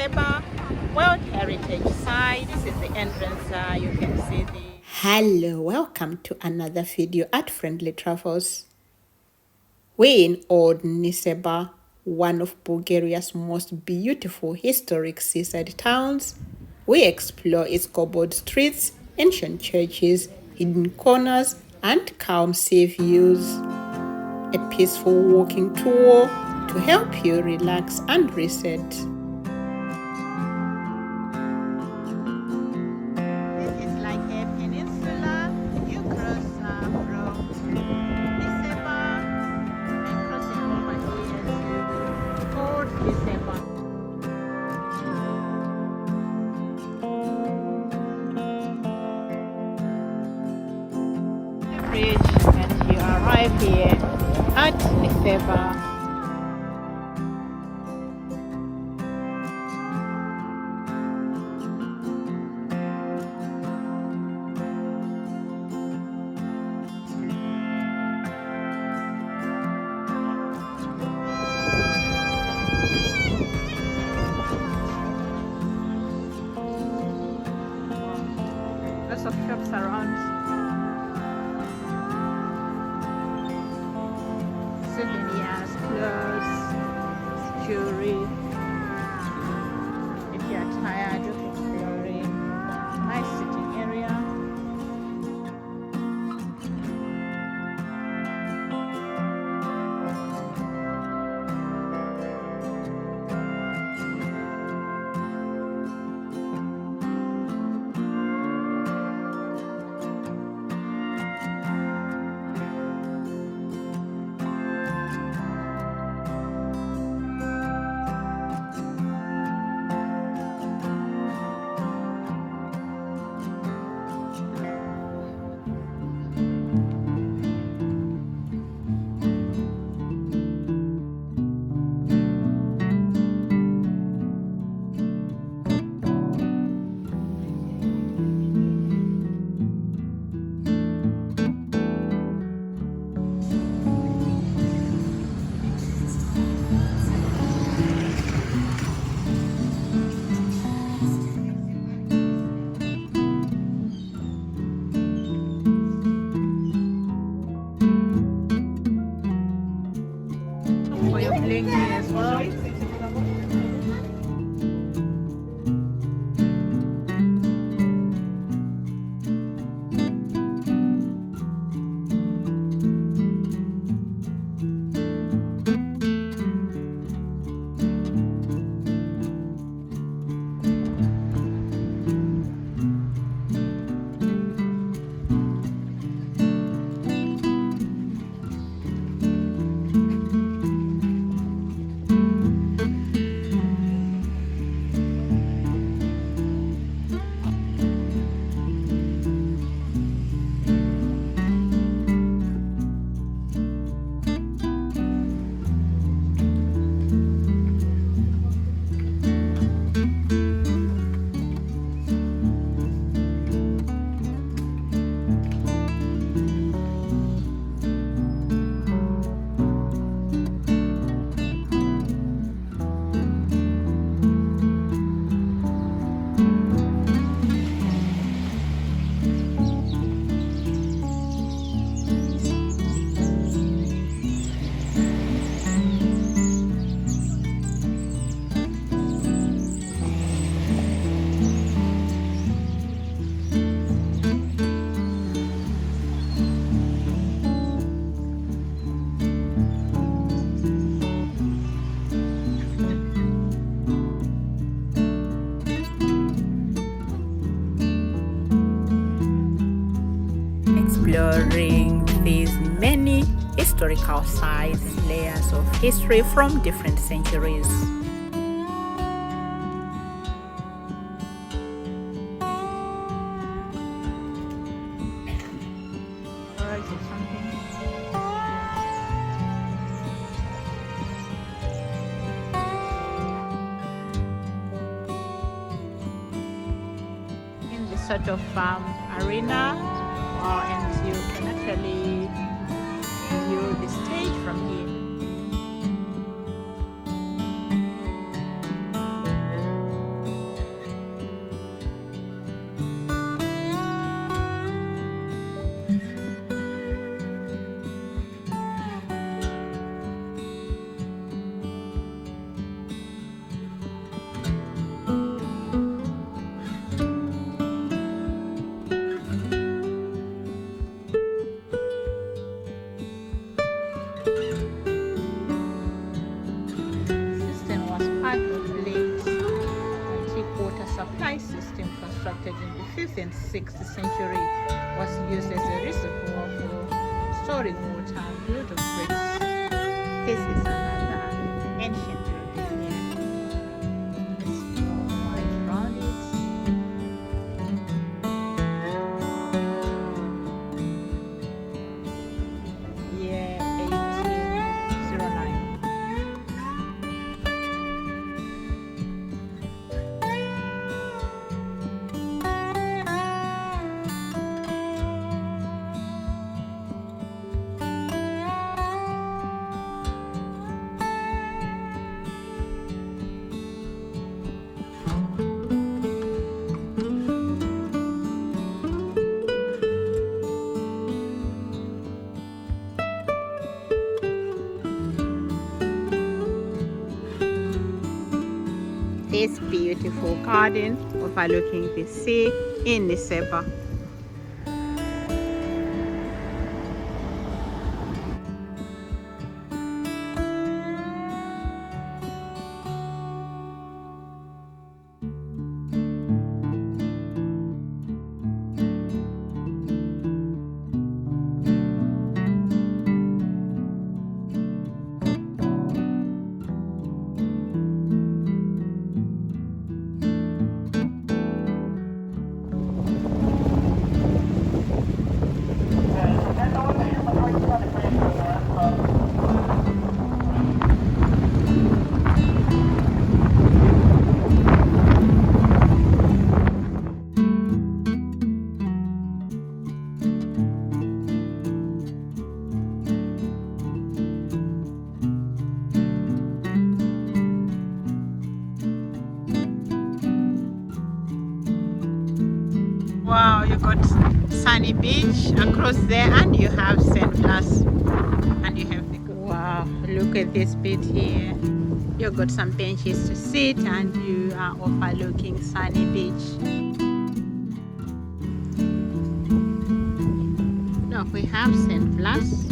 Nessebar World Heritage Site. This is the entrance. You can see the... Hello, welcome to another video at Friendly Travels. We're in Old Nessebar, one of Bulgaria's most beautiful historic seaside towns. We explore its cobbled streets, ancient churches, hidden corners, and calm sea views. A peaceful walking tour to help you relax and reset. This is like a peninsula. You cross from Nessebar and crossing over here to Old Nessebar. The bridge and you arrive here at Nessebar. Lots of shops around. Souvenirs, clothes, jewelry. If you are tired of exploring, nice sitting area. For your bling as well. Exploring these many historical sites and layers of history from different centuries. Or is it something? In this sort of arena. And you can actually view the stage from here. constructed in the 5th and 6th century, was used as a reservoir for storing water, built of bricks. This is another ancient building here. It's white around it. Yeah, 1809. This beautiful garden overlooking the sea in Nessebar. Wow, you got sunny beach across there, and you have St. Blas, and you have the wow. Look at this bit here. You got some benches to sit, and you are overlooking sunny beach. Look, we have St. Blas.